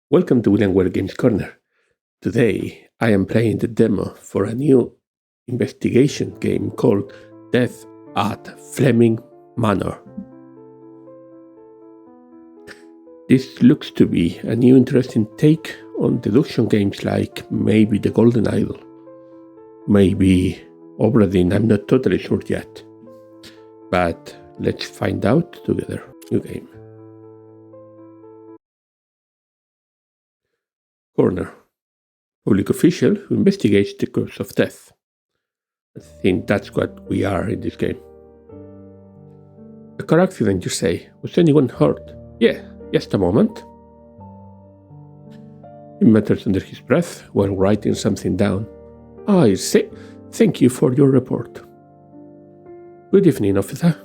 Welcome to William Ware Games Corner. Today I am playing the demo for a new investigation game called Death at Fleming Manor. This looks to be a new interesting take on deduction games like maybe the Golden Idol, maybe Obradin, I'm not totally sure yet. But let's find out together. New game. Coroner. Public official who investigates the cause of death. I think that's what we are in this game. A car accident, you say? Was anyone hurt? Yeah, just a moment. He mutters under his breath while writing something down. I see. Thank you for your report. Good evening, officer.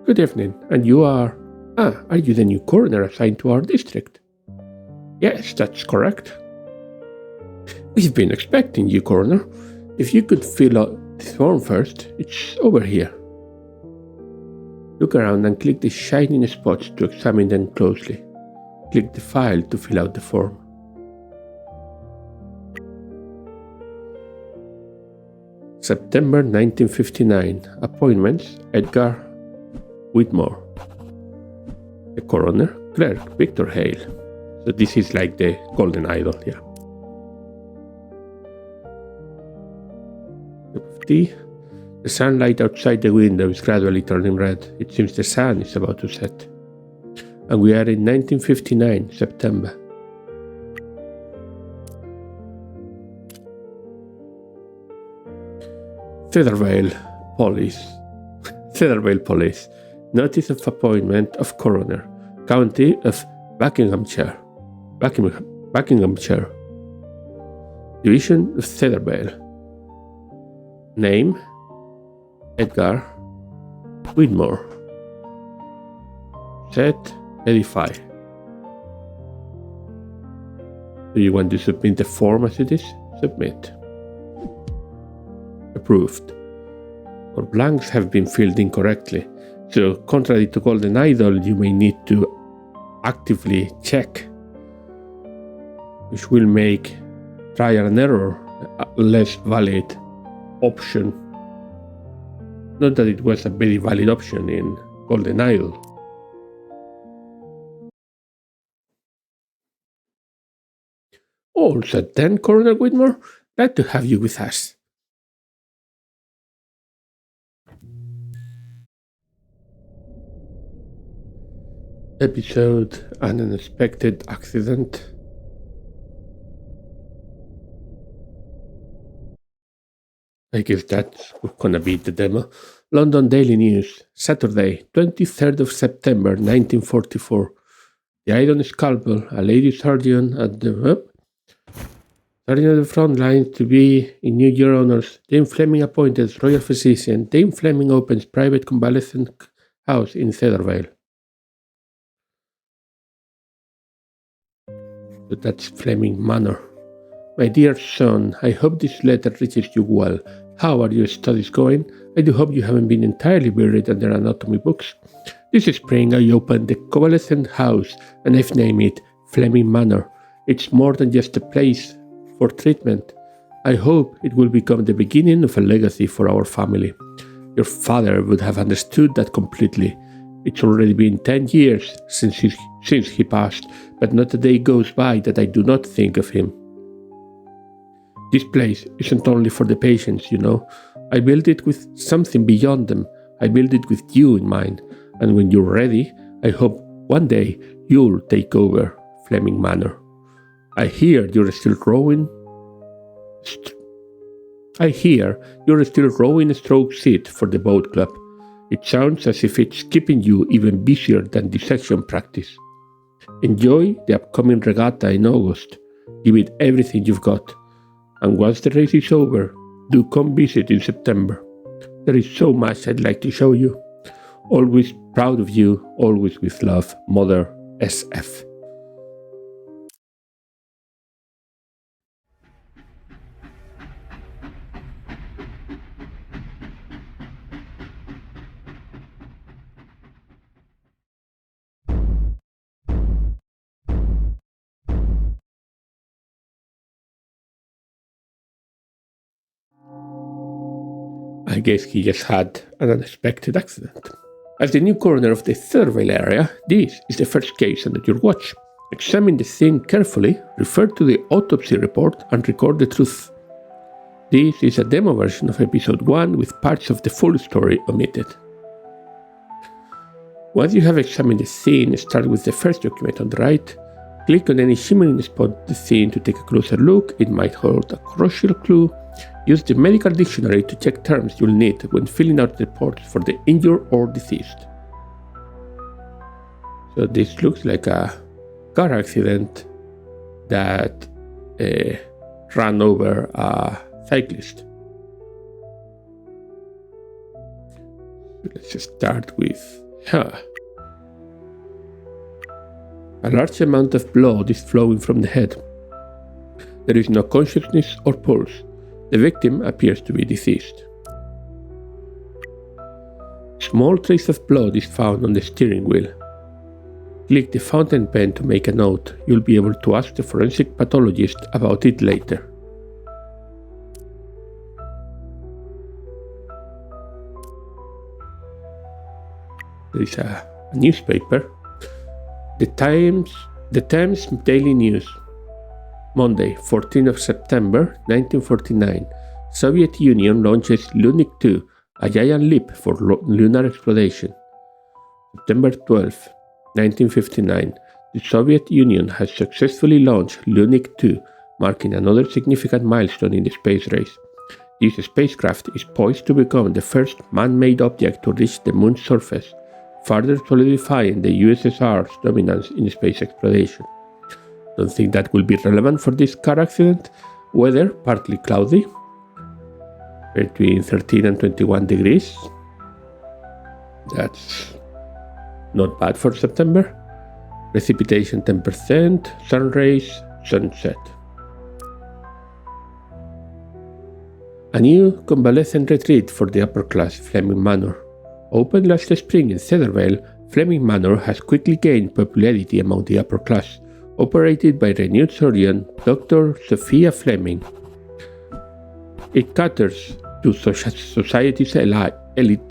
Good evening. And you are... are you the new coroner assigned to our district? Yes, that's correct. We've been expecting you, coroner. If you could fill out the form first, it's over here. Look around and click the shining spots to examine them closely. Click the file to fill out the form. September 1959. Appointments: Edgar Whitmore. The coroner, clerk, Victor Hale. So this is like the Golden Idol, yeah. Cup of tea. The sunlight outside the window is gradually turning red. It seems the sun is about to set. And we are in 1959, September. Feathervale Police. Feathervale Police. Notice of appointment of coroner. County of Buckinghamshire. Buckinghamshire. Division of Feathervale. Name: Edgar Whitmore. Set: Edify. Do you want to submit the form as it is? Submit. Approved. Or blanks have been filled incorrectly, so contrary to Golden Idol, you may need to actively check, which will make trial and error a less valid option. Not that it was a very valid option in Golden Idol. All set then, Coroner Whitmore. Glad to have you with us. Episode: An unexpected accident. I guess that's gonna be the demo. London Daily News, Saturday, 23rd of September, 1944. The iron scalpel, a lady surgeon at the front lines to be in New Year honors. Dame Fleming appointed as royal physician. Dame Fleming opens private convalescent house in Feathervale. So that's Fleming Manor. My dear son, I hope this letter reaches you well. How are your studies going? I do hope you haven't been entirely buried under anatomy books. This spring I opened the convalescent house and I've named it Fleming Manor. It's more than just a place for treatment. I hope it will become the beginning of a legacy for our family. Your father would have understood that completely. It's already been 10 years since he passed, but not a day goes by that I do not think of him. This place isn't only for the patients, you know. I built it with something beyond them. I built it with you in mind. And when you're ready, I hope one day you'll take over Fleming Manor. I hear you're still rowing a stroke seat for the boat club. It sounds as if it's keeping you even busier than dissection practice. Enjoy the upcoming regatta in August. Give it everything you've got. And once the race is over, do come visit in September. There is so much I'd like to show you. Always proud of you, always with love, Mother SF. I guess he just had an unexpected accident. As the new coroner of the Cethervale area, this is the first case under your watch. Examine the scene carefully, refer to the autopsy report, and record the truth. This is a demo version of episode 1 with parts of the full story omitted. Once you have examined the scene, start with the first document on the right. Click on any shimmering spot of the scene to take a closer look. It might hold a crucial clue. Use the medical dictionary to check terms you'll need when filling out reports for the injured or deceased. So this looks like a car accident that ran over a cyclist. Let's start with her. A large amount of blood is flowing from the head. There is no consciousness or pulse. The victim appears to be deceased. Small trace of blood is found on the steering wheel. Click the fountain pen to make a note. You'll be able to ask the forensic pathologist about it later. There is a newspaper. The Times Daily News. Monday, 14th of September, 1949. Soviet Union launches Lunik 2, a giant leap for lunar exploration. September 12th, 1959. The Soviet Union has successfully launched Lunik 2, marking another significant milestone in the space race. This spacecraft is poised to become the first man-made object to reach the moon's surface, further solidifying the USSR's dominance in space exploration. Don't think that will be relevant for this car accident. Weather partly cloudy, between 13 and 21 degrees. That's not bad for September. Precipitation 10%, sun rays, sunset. A new convalescent retreat for the upper class, Fleming Manor. Opened last spring in Cethervale, Fleming Manor has quickly gained popularity among the upper class. Operated by renowned surgeon Dr. Sophia Fleming. It caters to society's elite.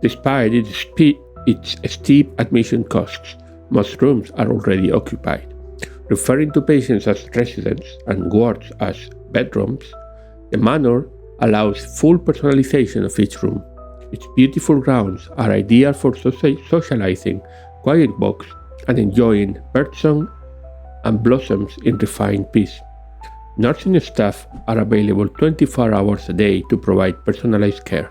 Despite its steep admission costs, most rooms are already occupied. Referring to patients as residents and wards as bedrooms, the manor allows full personalization of each room. Its beautiful grounds are ideal for socializing, quiet walks, and enjoying birdsong and blossoms in refined peace. Nursing staff are available 24 hours a day to provide personalized care.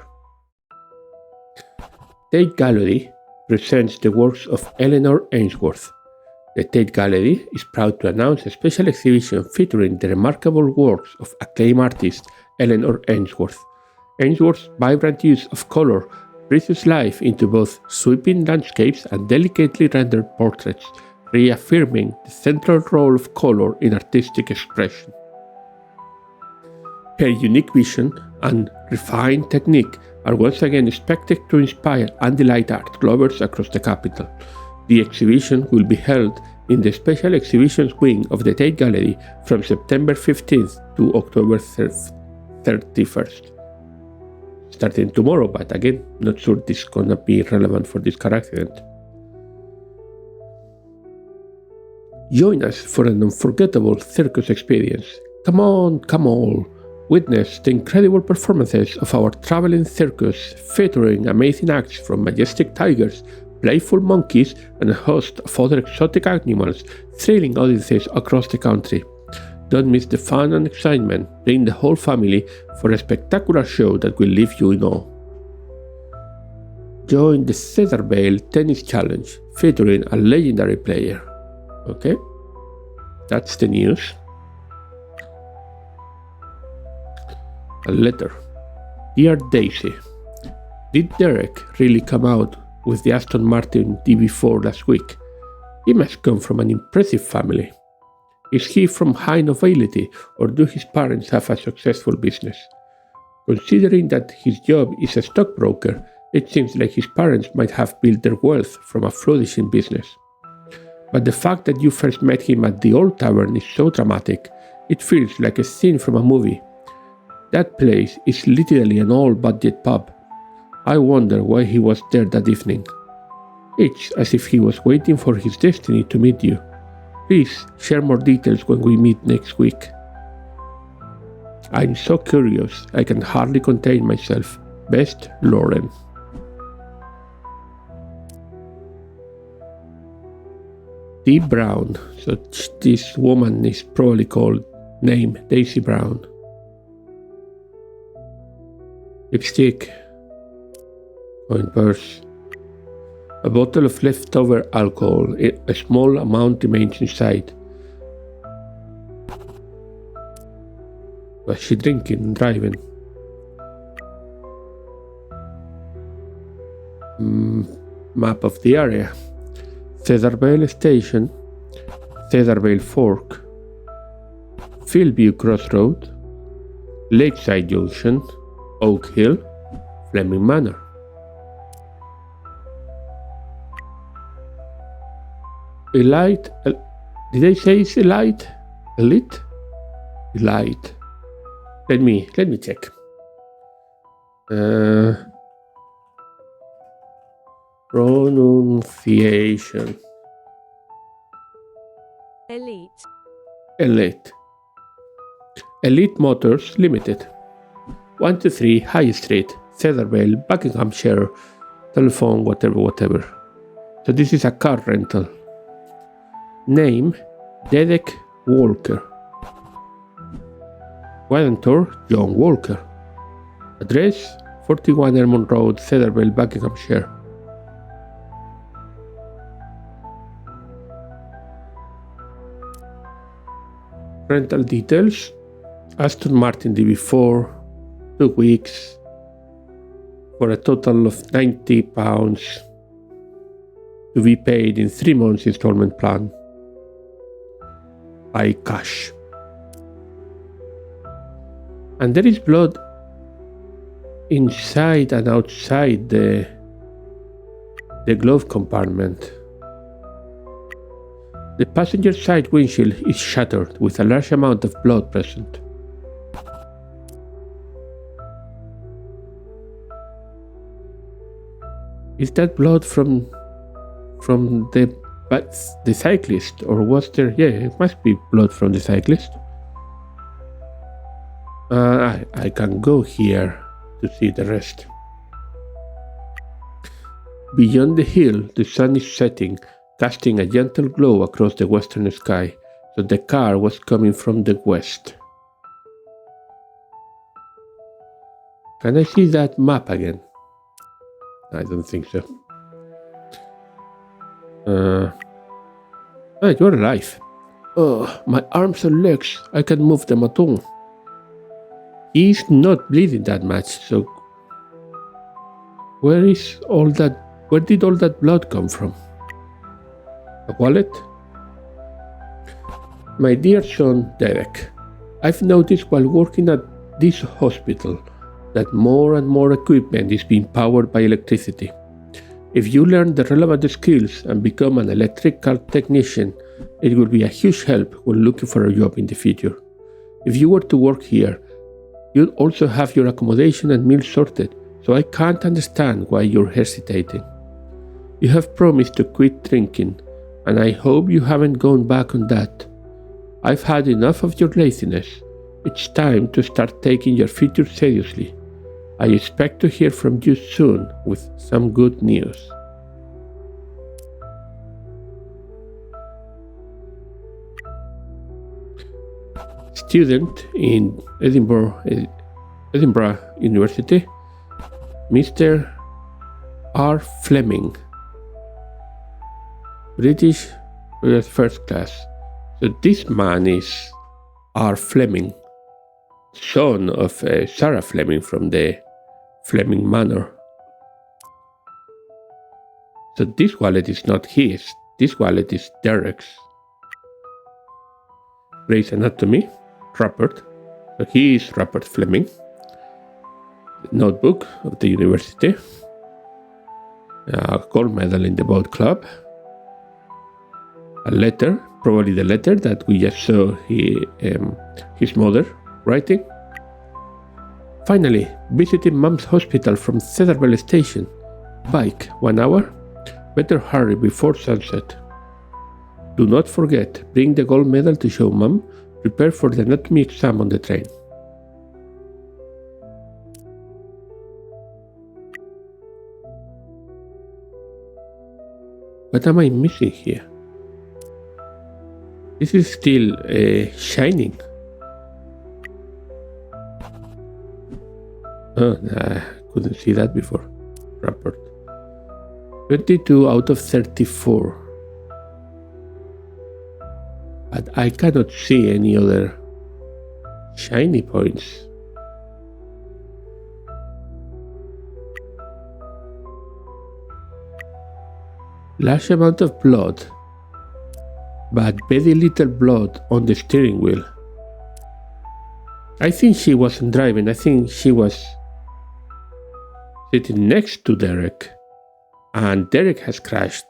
Tate Gallery presents the works of Eleanor Ainsworth. The Tate Gallery is proud to announce a special exhibition featuring the remarkable works of acclaimed artist Eleanor Ainsworth. Ainsworth's vibrant use of color breathes life into both sweeping landscapes and delicately rendered portraits, reaffirming the central role of color in artistic expression. Her unique vision and refined technique are once again expected to inspire and delight art lovers across the capital. The exhibition will be held in the Special Exhibitions Wing of the Tate Gallery from September 15th to October 31st. Starting tomorrow, but again, not sure this is gonna be relevant for this car accident. Join us for an unforgettable circus experience. Come on, witness the incredible performances of our traveling circus featuring amazing acts from majestic tigers, playful monkeys, and a host of other exotic animals, thrilling audiences across the country. Don't miss the fun and excitement. Bring the whole family for a spectacular show that will leave you in awe. Join the Cethervale Tennis Challenge featuring a legendary player. Okay, that's the news. A letter. Dear Daisy, did Derek really come out with the Aston Martin DB4 last week? He must come from an impressive family. Is he from high nobility, or do his parents have a successful business? Considering that his job is a stockbroker, it seems like his parents might have built their wealth from a flourishing business. But the fact that you first met him at the old tavern is so dramatic, it feels like a scene from a movie. That place is literally an all-budget pub. I wonder why he was there that evening. It's as if he was waiting for his destiny to meet you. Please share more details when we meet next week. I'm so curious, I can hardly contain myself. Best, Lauren. Dee Brown. So this woman is probably called name Daisy Brown. Lipstick. Coin purse. A bottle of leftover alcohol. A small amount remains inside. Was she drinking and driving? Map of the area. Cedarvale Station, Cedarvale Fork, Fieldview Crossroad, Lakeside Junction, Oak Hill, Fleming Manor. Elite, did I say it's elite? Elite? Elite. Let me check. Pronunciation. Elite. Elite Motors Limited. 123 High Street, Cedarvale, Buckinghamshire. Telephone, whatever. So this is a car rental. Name, Dedek Walker. Guarantor, John Walker. Address, 41 Elmont Road, Cedarvale, Buckinghamshire. Rental details: Aston Martin DB4, 2 weeks, for a total of £90 to be paid in 3 months installment plan by cash. And there is blood inside and outside the glove compartment. The passenger side windshield is shattered with a large amount of blood present. Is that blood from the cyclist, or was there? Yeah, it must be blood from the cyclist. I can go here to see the rest. Beyond the hill, the sun is setting, casting a gentle glow across the western sky, so the car was coming from the west. Can I see that map again? I don't think so. You're alive. Oh, my arms and legs, I can move them at all. He's not bleeding that much, so where did all that blood come from? A wallet? My dear son Derek, I've noticed while working at this hospital that more and more equipment is being powered by electricity. If you learn the relevant skills and become an electrical technician, it will be a huge help when looking for a job in the future. If you were to work here, you'd also have your accommodation and meals sorted, so I can't understand why you're hesitating. You have promised to quit drinking, and I hope you haven't gone back on that. I've had enough of your laziness. It's time to start taking your future seriously. I expect to hear from you soon with some good news. Student in Edinburgh University, Mr. R. Fleming, British first class. So this man is R. Fleming, son of Sarah Fleming from the Fleming Manor. So this wallet is not his, this wallet is Derek's. Grey's Anatomy, Rupert. So he is Rupert Fleming. Notebook of the university. A gold medal in the boat club. a letter, probably the letter that we just saw his mother writing. Finally, visiting Mom's hospital from Cedarville Station. Bike, 1 hour. Better hurry before sunset. Do not forget, bring the gold medal to show Mom. Prepare for the anatomy exam on the train. What am I missing here? This is still shining. Oh, I couldn't see that before. Rapport. 22 out of 34. But I cannot see any other shiny points. Large amount of blood, but very little blood on the steering wheel. I think she wasn't driving, I think she was sitting next to Derek, and Derek has crashed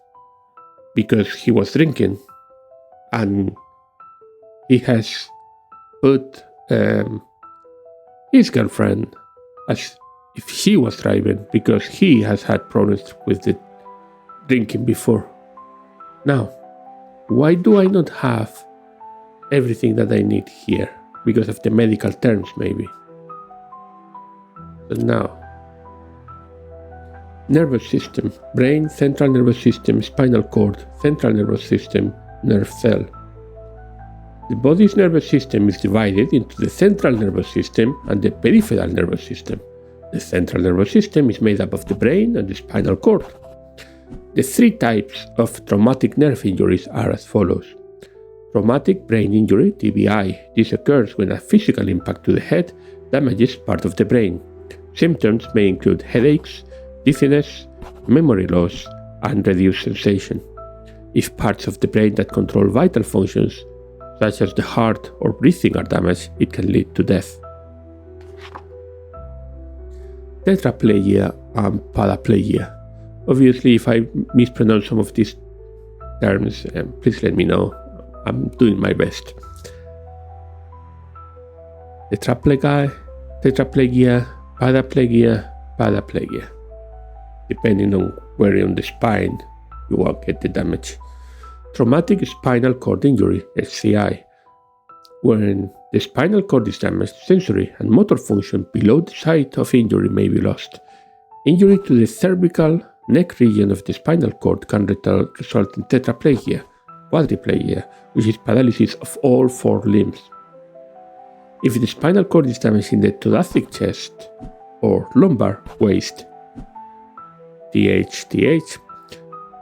because he was drinking, and he has put his girlfriend as if she was driving because he has had problems with the drinking before. Now, why do I not have everything that I need here? Because of the medical terms, maybe. So now, nervous system, brain, central nervous system, spinal cord, central nervous system, nerve cell. The body's nervous system is divided into the central nervous system and the peripheral nervous system. The central nervous system is made up of the brain and the spinal cord. The 3 types of traumatic nerve injuries are as follows. Traumatic brain injury, TBI. This occurs when a physical impact to the head damages part of the brain. Symptoms may include headaches, dizziness, memory loss, and reduced sensation. If parts of the brain that control vital functions, such as the heart or breathing, are damaged, it can lead to death. Tetraplegia and paraplegia. Obviously, if I mispronounce some of these terms, please let me know. I'm doing my best. Tetraplegia, paraplegia. Depending on where on the spine you will get the damage. Traumatic spinal cord injury, SCI. When the spinal cord is damaged, sensory and motor function below the site of injury may be lost. Injury to the cervical neck region of the spinal cord can result in tetraplegia, quadriplegia, which is paralysis of all 4 limbs. If the spinal cord is damaged in the thoracic chest or lumbar waist, TH,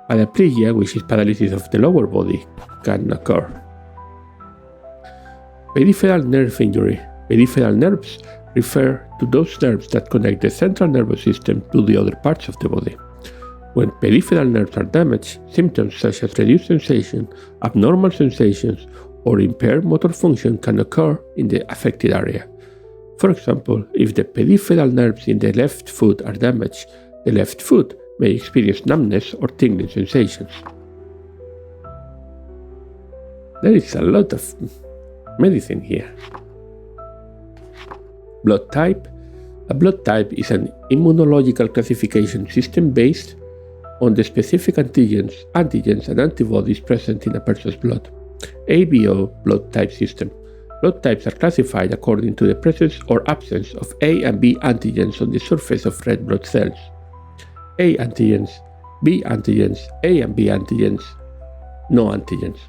paraplegia, which is paralysis of the lower body, can occur. Peripheral nerve injury. Peripheral nerves refer to those nerves that connect the central nervous system to the other parts of the body. When peripheral nerves are damaged, symptoms such as reduced sensation, abnormal sensations, or impaired motor function can occur in the affected area. For example, if the peripheral nerves in the left foot are damaged, the left foot may experience numbness or tingling sensations. There is a lot of medicine here. Blood type. A blood type is an immunological classification system based on the specific antigens and antibodies present in a person's blood. ABO blood type system. Blood types are classified according to the presence or absence of A and B antigens on the surface of red blood cells. A antigens, B antigens, A and B antigens, no antigens.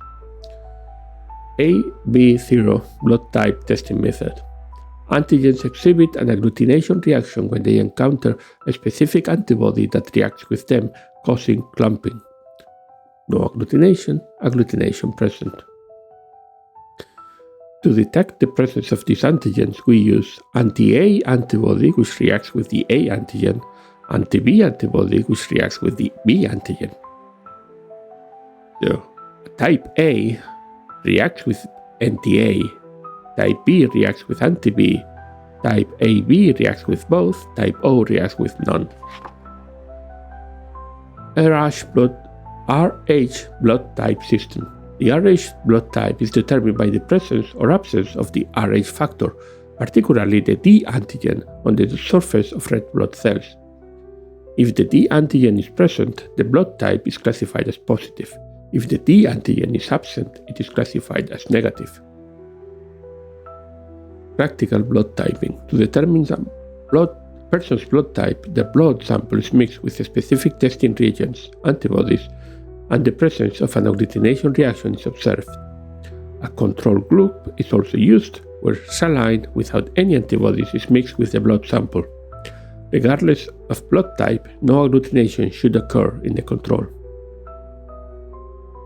AB0 blood type testing method. Antigens exhibit an agglutination reaction when they encounter a specific antibody that reacts with them, causing clumping. No agglutination present. To detect the presence of these antigens, we use anti-A antibody, which reacts with the A antigen, anti-B antibody, which reacts with the B antigen. So, type A reacts with anti-A, type B reacts with anti-B, type AB reacts with both, type O reacts with none. RH blood type system. The Rh blood type is determined by the presence or absence of the Rh factor, particularly the D antigen on the surface of red blood cells. If the D antigen is present, the blood type is classified as positive. If the D antigen is absent, it is classified as negative. Practical blood typing. To determine a person's blood type, the blood sample is mixed with specific testing reagents, antibodies, and the presence of an agglutination reaction is observed. A control group is also used, where saline without any antibodies is mixed with the blood sample. Regardless of blood type, no agglutination should occur in the control.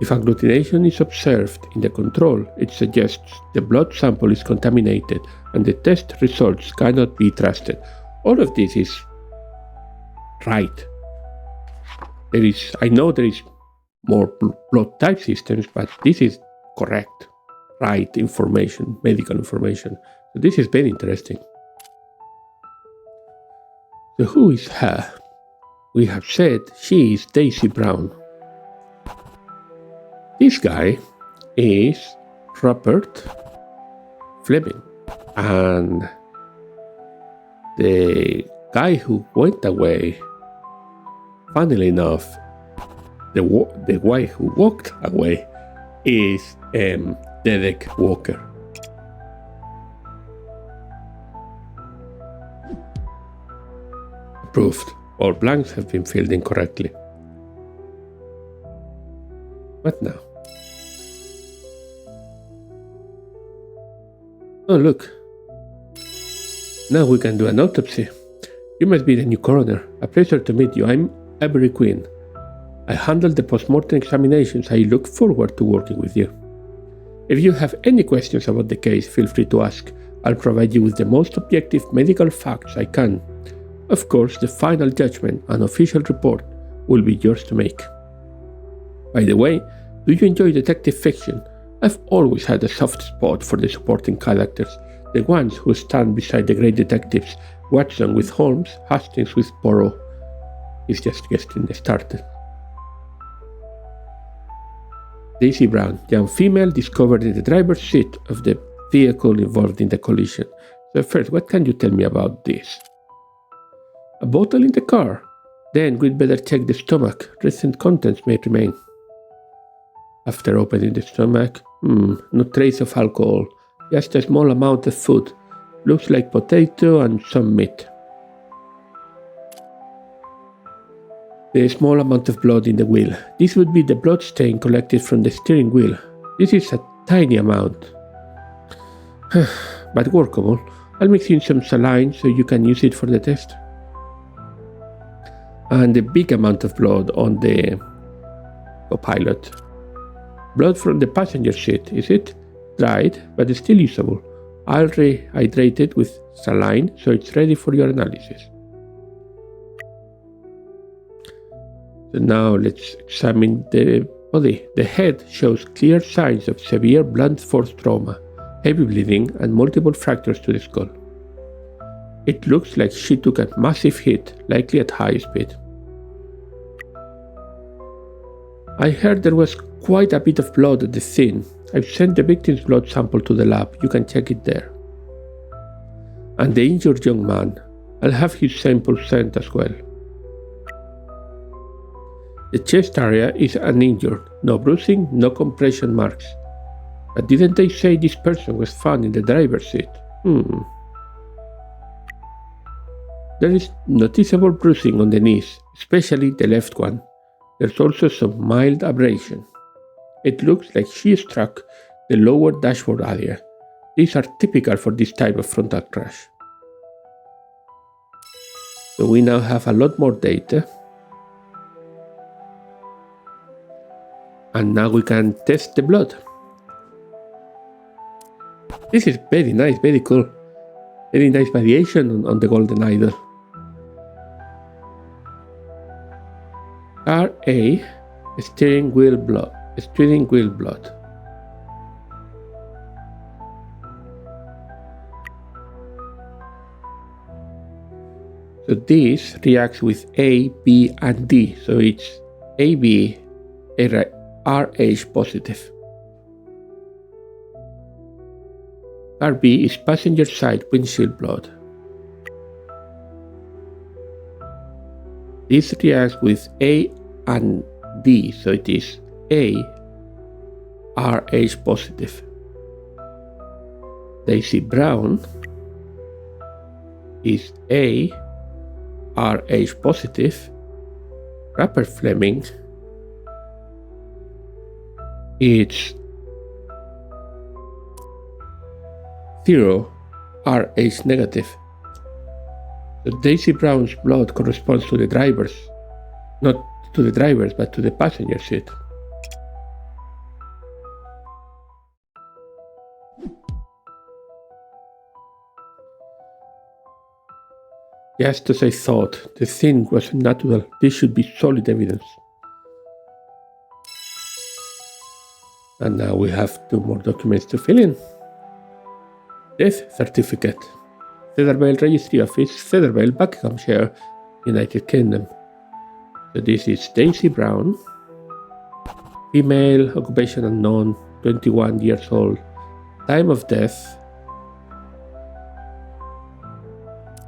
If agglutination is observed in the control, it suggests the blood sample is contaminated and the test results cannot be trusted. All of this is right. I know there is more blood type systems, but this is correct, right information, medical information. So this is very interesting. So who is her? We have said she is Daisy Brown. This guy is Robert Fleming, and the guy who went away, funnily enough, the guy who walked away is Dedek Walker. Approved. All blanks have been filled incorrectly. What now? Oh, look. Now we can do an autopsy. You must be the new coroner. A pleasure to meet you. I'm Avery Quinn. I handle the post-mortem examinations. I look forward to working with you. If you have any questions about the case, feel free to ask. I'll provide you with the most objective medical facts I can. Of course, the final judgment and official report will be yours to make. By the way, do you enjoy detective fiction? I've always had a soft spot for the supporting characters, the ones who stand beside the great detectives, Watson with Holmes, Hastings with Poirot. He's just getting started. Daisy Brown, young female discovered in the driver's seat of the vehicle involved in the collision. So first, what can you tell me about this? A bottle in the car. Then we'd better check the stomach. Recent contents may remain. After opening the stomach, no trace of alcohol. Just a small amount of food. Looks like potato and some meat. The small amount of blood in the wheel. This would be the blood stain collected from the steering wheel. This is a tiny amount. But workable. I'll mix in some saline so you can use it for the test. And a big amount of blood on the co-pilot. Blood from the passenger seat, is it? Dried, but still usable. I'll rehydrate it with saline so it's ready for your analysis. So now let's examine the body. The head shows clear signs of severe blunt force trauma, heavy bleeding, and multiple fractures to the skull. It looks like she took a massive hit, likely at high speed. I heard there was quite a bit of blood at the scene. I've sent the victim's blood sample to the lab. You can check it there. And the injured young man, I'll have his sample sent as well. The chest area is uninjured, no bruising, no compression marks. But didn't they say this person was found in the driver's seat? There is noticeable bruising on the knees, especially the left one. There's also some mild abrasion. It looks like she struck the lower dashboard area. These are typical for this type of frontal crash. So we now have a lot more data. And now we can test the blood. This is very nice, very cool. Very nice variation on the golden idol. RA, steering wheel blood. So this reacts with A, B, and D. So it's AB, RH positive. Car B is passenger side windshield blood. This reacts with A and D, so it is A Rh positive. Daisy Brown is A Rh positive. Rapper Fleming, it's 0 Rh negative. So Daisy Brown's blood corresponds to the drivers, not to the drivers, but to the passenger seat. Just as I thought, the thing wasn't natural. This should be solid evidence. And now we have 2 more documents to fill in. Death certificate. Feathervale Registry Office, Feathervale, Buckinghamshire, United Kingdom. So this is Daisy Brown, female, occupation unknown, 21 years old, time of death.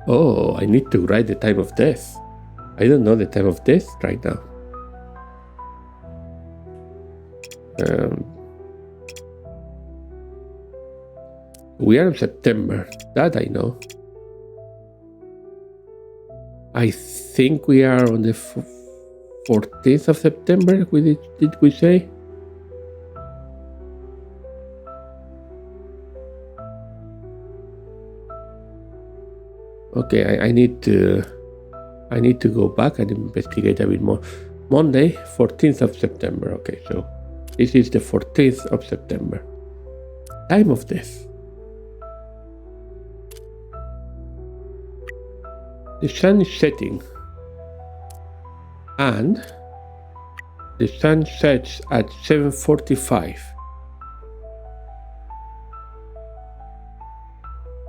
Oh, I need to write the time of death. I don't know the time of death right now. We are in September, that I know. I think we are on the 14th of September, did we say? Okay, I need to go back and investigate a bit more. Monday, 14th of September. Okay, so this is the 14th of September. Time of death. The sun is setting and the sun sets at 7:45.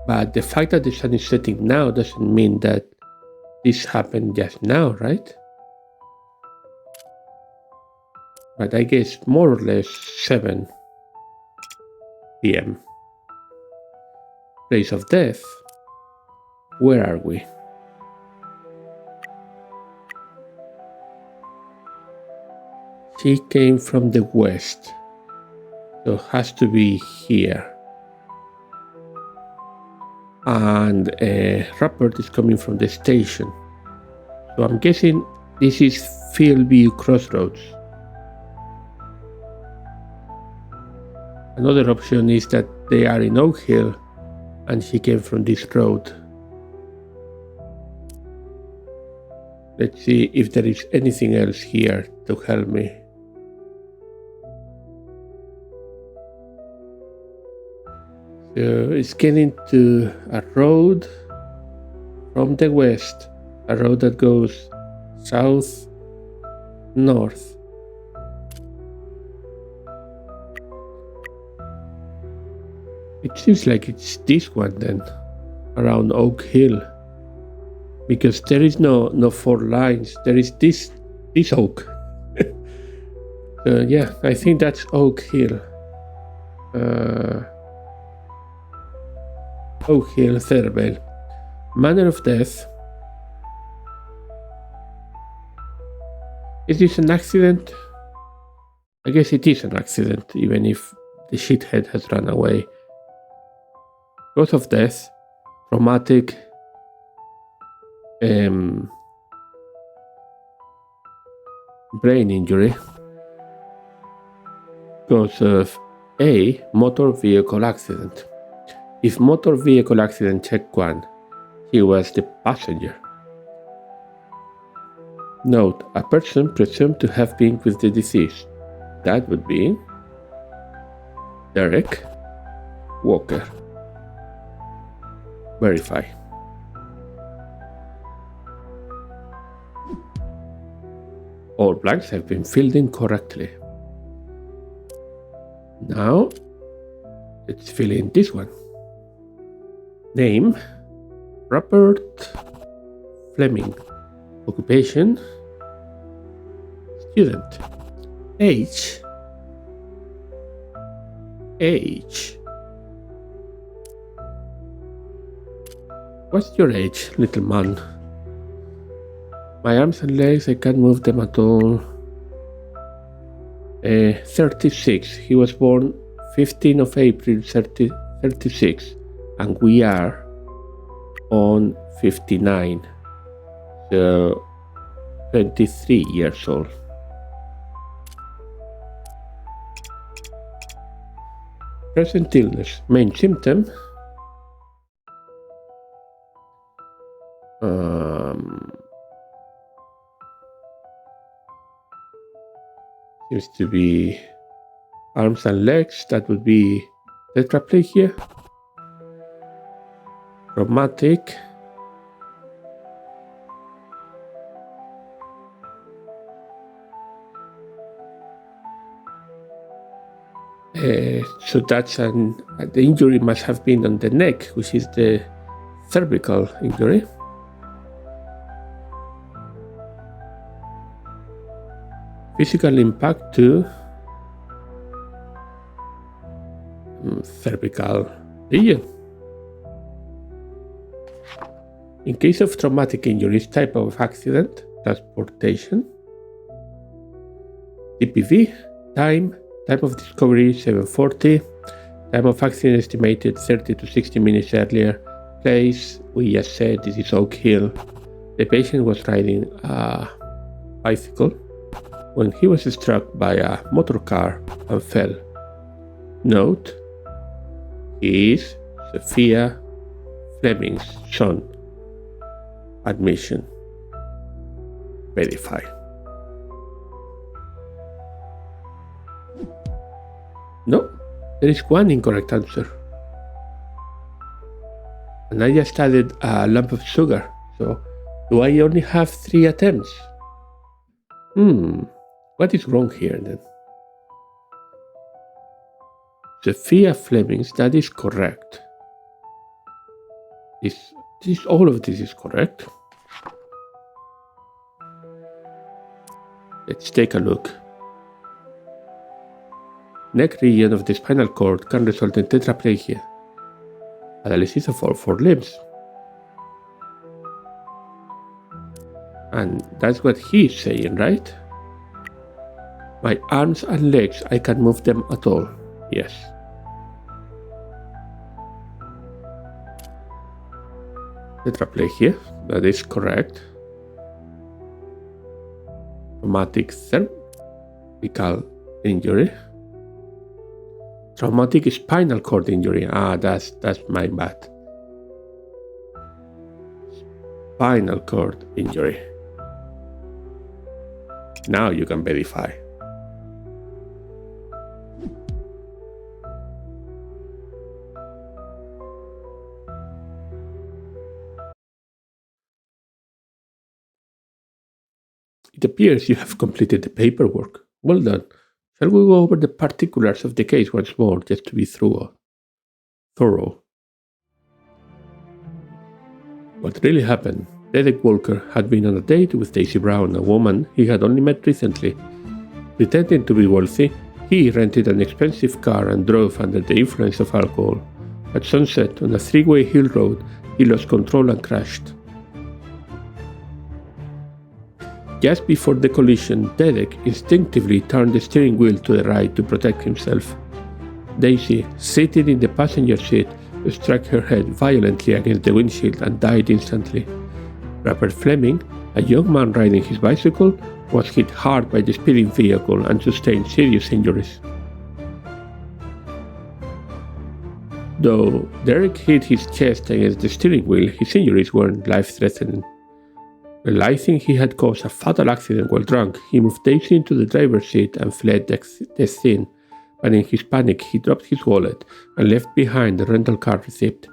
But the fact that the sun is setting now doesn't mean that this happened just now, right? But I guess more or less 7 p.m. Place of death. Where are we? She came from the west, so has to be here. And Rupert is coming from the station. So I'm guessing this is Fieldview Crossroads. Another option is that they are in Oak Hill and she came from this road. Let's see if there is anything else here to help me. So it's getting to a road from the west, a road that goes south, north. It seems like it's this one then, around Oak Hill, because there is no 4 lines. There is this oak. So yeah, I think that's Oak Hill. Oak Hill, Feathervale. Manner of death. Is this an accident? I guess it is an accident, even if the shithead has run away. Cause of death, traumatic, brain injury. Cause of A, motor vehicle accident. If motor vehicle accident check 1, he was the passenger. Note, a person presumed to have been with the deceased. That would be Derek Walker. Verify. All blanks have been filled in correctly. Now, let's fill in this one. Name, Robert Fleming. Occupation, student. Age, What's your age, little man? My arms and legs, I can't move them at all. 36. He was born 15 of April 36, and we are on 59, so 23 years old. Present illness. Main symptom. Seems to be arms and legs. That would be tetraplegia. Traumatic. So that's the injury must have been on the neck, which is the cervical injury. Physical impact to cervical region. In case of traumatic injuries, type of accident, transportation. TPV, time of discovery 7:40, time of accident estimated 30 to 60 minutes earlier. Place, we just said this is Oak Hill. The patient was riding a bicycle when he was struck by a motor car and fell. Note, he is Sophia Fleming's son. Admission. Verify. No, there is one incorrect answer. And I just added a lump of sugar, so do I only have 3 attempts? What is wrong here then? Sophia Fleming's, that is correct. All of this is correct. Let's take a look. Neck region of the spinal cord can result in tetraplegia. Paralysis of all 4 limbs. And that's what he's saying, right? My arms and legs, I can't move them at all. Yes. Tetraplegia, that is correct. Traumatic cervical injury. Traumatic spinal cord injury. That's my bad. Spinal cord injury. Now you can verify. It appears you have completed the paperwork. Well done. Shall we go over the particulars of the case once more, just to be thorough? What really happened? Derek Walker had been on a date with Daisy Brown, a woman he had only met recently. Pretending to be wealthy, he rented an expensive car and drove under the influence of alcohol. At sunset, on a 3-way hill road, he lost control and crashed. Just before the collision, Derek instinctively turned the steering wheel to the right to protect himself. Daisy, seated in the passenger seat, struck her head violently against the windshield and died instantly. Robert Fleming, a young man riding his bicycle, was hit hard by the speeding vehicle and sustained serious injuries. Though Derek hit his chest against the steering wheel, his injuries weren't life-threatening. Realizing he had caused a fatal accident while drunk, he moved Daisy into the driver's seat and fled the scene, but in his panic he dropped his wallet and left behind the rental car receipt.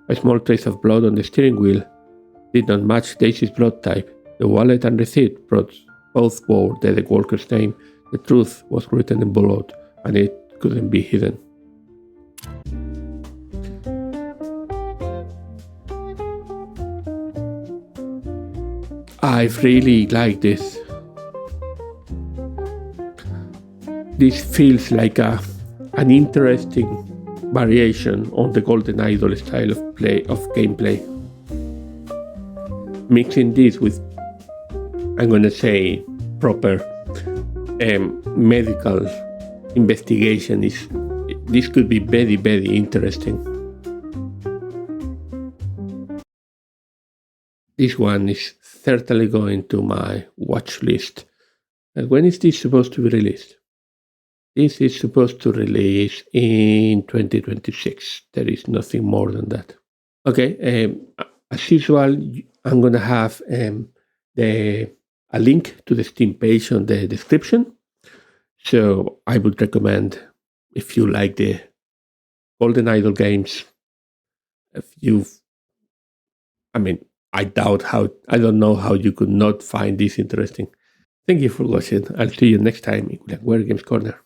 A small trace of blood on the steering wheel did not match Daisy's blood type. The wallet and receipt both bore Derek Walker's name. The truth was written in blood, and it couldn't be hidden. I really like this. This feels like an interesting variation on the Golden Idol style of gameplay. mixing this with, I'm going to say, proper medical investigation this could be very, very interesting. This one is certainly going to my watch list. And when is this supposed to be released? This is supposed to release in 2026. There is nothing more than that. Okay, as usual, I'm going to have a link to the Steam page on the description. So I would recommend, if you like the Golden Idol games, I don't know how you could not find this interesting. Thank you for watching. I'll see you next time in Word Games Corner.